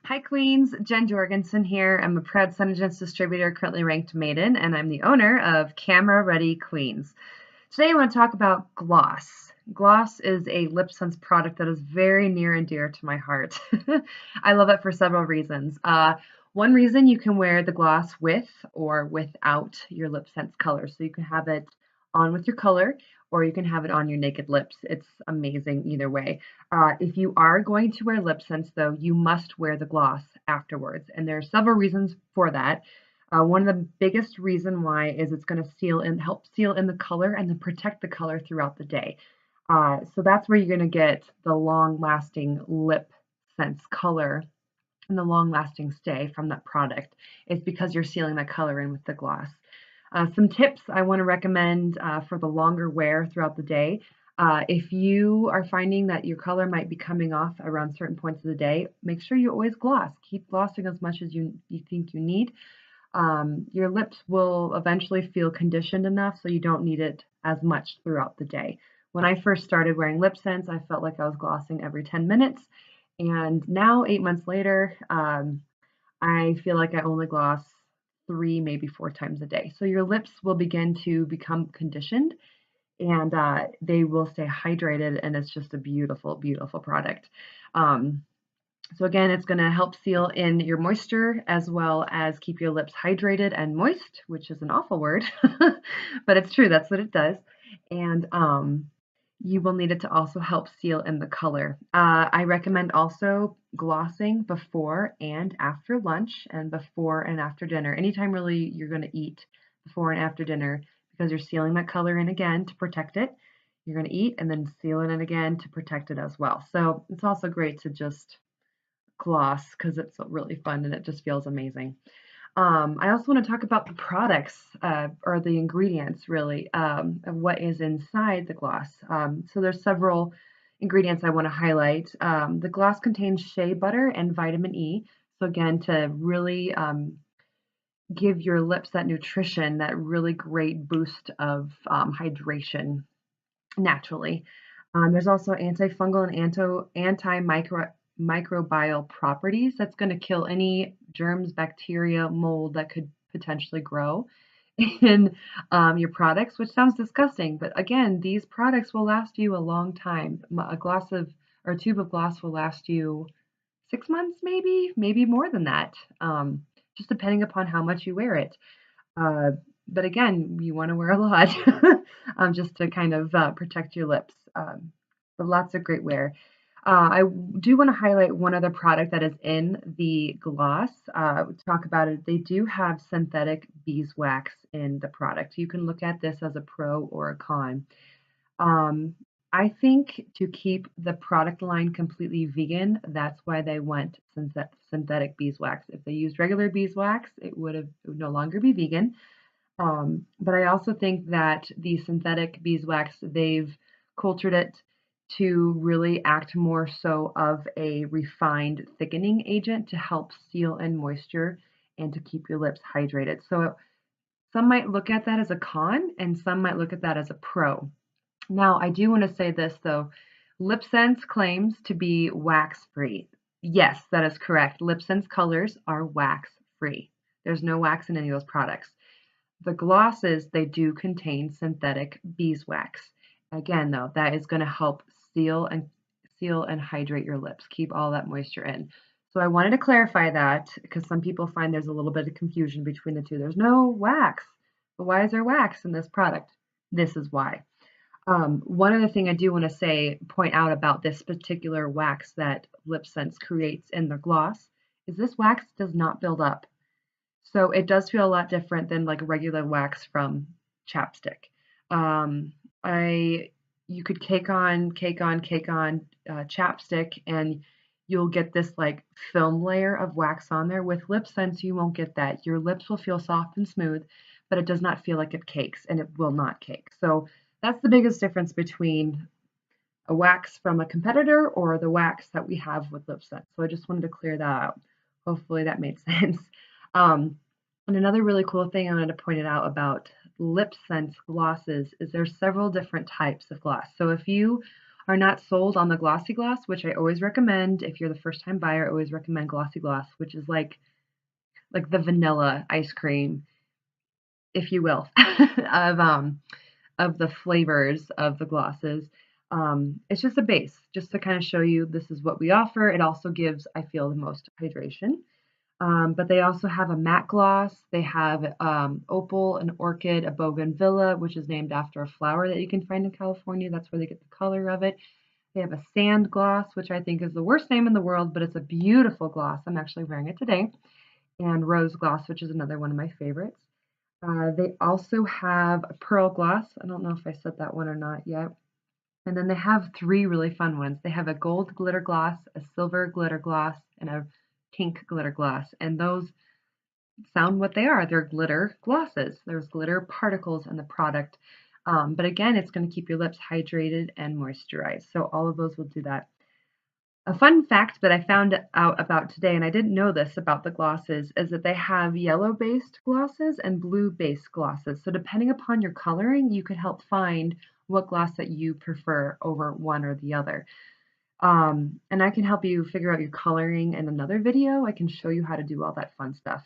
Hi Queens, Jen Jorgenson here. I'm a proud Senegence distributor, currently ranked maiden, and I'm the owner of Camera Ready Queens. Today I want to talk about gloss. Gloss is a Lipsense product that is very near and dear to my heart. I love it for several reasons. One reason, you can wear the gloss with or without your Lipsense color. So you can have it on with your color or you can have it on your naked lips. It's amazing either way. If you are going to wear Lipsense though, you must wear the gloss afterwards. And there are several reasons for that. One of the biggest reason why is it's going to seal and help seal in the color and then protect the color throughout the day. So that's where you're going to get the long lasting lip sense color and the long lasting stay from that product is because you're sealing that color in with the gloss. Some tips I want to recommend for the longer wear throughout the day. If you are finding that your color might be coming off around certain points of the day, make sure you always gloss. Keep glossing as much as you think you need. Your lips will eventually feel conditioned enough so you don't need it as much throughout the day. When I first started wearing Lipsense, I felt like I was glossing every 10 minutes. And now, 8 months later, I feel like I only gloss 3, maybe 4 times a day. So your lips will begin to become conditioned and they will stay hydrated, and it's just a beautiful, beautiful product. So again, it's going to help seal in your moisture as well as keep your lips hydrated and moist, which is an awful word, but it's true. That's what it does. And you will need it to also help seal in the color. I recommend also glossing before and after lunch and before and after dinner. Anytime really you're going to eat before and after dinner because you're sealing that color in again to protect it. You're going to eat and then seal it in again to protect it as well. So it's also great to just gloss because it's really fun and it just feels amazing. I also want to talk about the products or the ingredients really of what is inside the gloss. So there's several ingredients I want to highlight. The gloss contains shea butter and vitamin E. So again, to really give your lips that nutrition, that really great boost of hydration naturally. There's also antifungal and antimicrobial properties that's going to kill any germs, bacteria, mold that could potentially grow in your products, which sounds disgusting. But again, these products will last you a long time. A glass of or a tube of gloss will last you 6 months, maybe more than that, just depending upon how much you wear it. Uh, but again, you want to wear a lot just to kind of protect your lips. But lots of great wear. I do want to highlight one other product that is in the gloss. Talk about it. They do have synthetic beeswax in the product. You can look at this as a pro or a con. I think to keep the product line completely vegan, that's why they went synthetic beeswax. If they used regular beeswax, it would no longer be vegan. But I also think that the synthetic beeswax, they've cultured it to really act more so of a refined thickening agent to help seal in moisture and to keep your lips hydrated. So some might look at that as a con and some might look at that as a pro. Now, I do want to say this though. Lipsense claims to be wax free. Yes, that is correct. Lipsense colors are wax free. There's no wax in any of those products. The glosses, they do contain synthetic beeswax. Again, though, that is going to help seal and hydrate your lips, keep all that moisture in. So I wanted to clarify that because some people find there's a little bit of confusion between the two. There's no wax, but why is there wax in this product? This is why. One other thing I do want to point out about this particular wax that Lipsense creates in their gloss is this wax does not build up. So it does feel a lot different than like regular wax from chapstick. You could cake on chapstick, and you'll get this like film layer of wax on there. With Lipsense, you won't get that. Your lips will feel soft and smooth, but it does not feel like it cakes, and it will not cake. So that's the biggest difference between a wax from a competitor or the wax that we have with Lipsense. So I just wanted to clear that out. Hopefully that made sense. And another really cool thing I wanted to point it out about Lipsense glosses is there's several different types of gloss. So if you are not sold on the Glossy Gloss, which I always recommend. If you're the first time buyer, I always recommend Glossy Gloss, which is like the vanilla ice cream, if you will, of of the flavors of the glosses. It's just a base, just to kind of show you this is what we offer. It also gives, I feel, the most hydration. But they also have a matte gloss. They have opal, an orchid, a bougainvillea, which is named after a flower that you can find in California. That's where they get the color of it. They have a sand gloss, which I think is the worst name in the world, but it's a beautiful gloss. I'm actually wearing it today. And rose gloss, which is another one of my favorites. They also have a pearl gloss. I don't know if I said that one or not yet. And then they have three really fun ones. They have a gold glitter gloss, a silver glitter gloss, and a pink glitter gloss. And those sound what they are. They're glitter glosses. There's glitter particles in the product. But again, it's going to keep your lips hydrated and moisturized. So all of those will do that. A fun fact that I found out about today, and I didn't know this about the glosses, is that they have yellow-based glosses and blue-based glosses. So depending upon your coloring, you could help find what gloss that you prefer over one or the other. And I can help you figure out your coloring in another video. I can show you how to do all that fun stuff.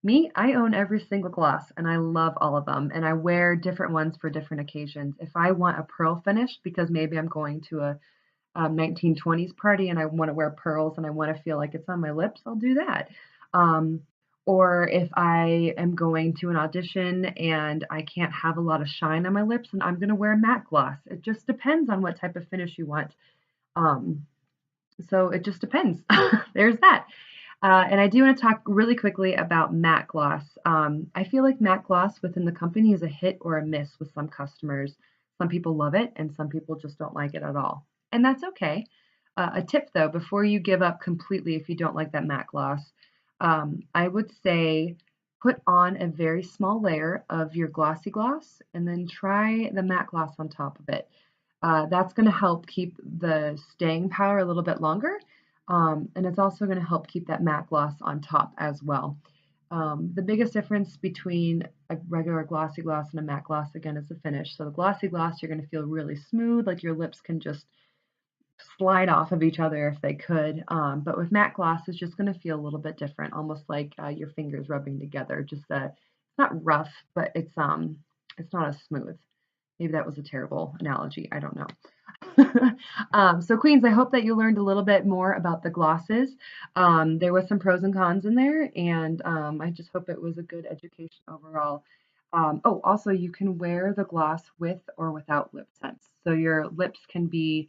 Me, I own every single gloss and I love all of them, and I wear different ones for different occasions. If I want a pearl finish because maybe I'm going to a 1920s party and I want to wear pearls and I want to feel like it's on my lips, I'll do that. Um, or if I am going to an audition and I can't have a lot of shine on my lips, and I'm going to wear matte gloss. It just depends on what type of finish you want. Um, so it just depends. There's that. And I do want to talk really quickly about matte gloss. I feel like matte gloss within the company is a hit or a miss with some customers. Some people love it and some people just don't like it at all. And that's okay. A tip though, before you give up completely if you don't like that matte gloss, I would say put on a very small layer of your glossy gloss and then try the matte gloss on top of it. That's going to help keep the staying power a little bit longer. And it's also going to help keep that matte gloss on top as well. The biggest difference between a regular glossy gloss and a matte gloss, again, is the finish. So the glossy gloss, you're going to feel really smooth, like your lips can just slide off of each other if they could. But with matte gloss, it's just going to feel a little bit different, almost like your fingers rubbing together. Just it's not rough, but it's not as smooth. Maybe that was a terrible analogy. I don't know. So Queens, I hope that you learned a little bit more about the glosses. There was some pros and cons in there, and I just hope it was a good education overall. Oh, also you can wear the gloss with or without Lipsense. So your lips can be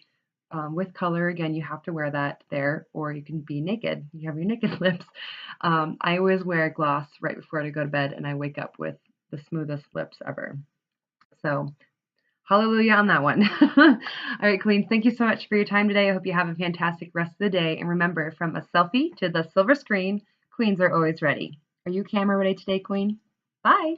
with color. Again, you have to wear that there, or you can be naked. You have your naked lips. I always wear gloss right before I go to bed, and I wake up with the smoothest lips ever. So hallelujah on that one. All right, Queens, thank you so much for your time today. I hope you have a fantastic rest of the day. And remember, from a selfie to the silver screen, Queens are always ready. Are you camera ready today, Queen? Bye.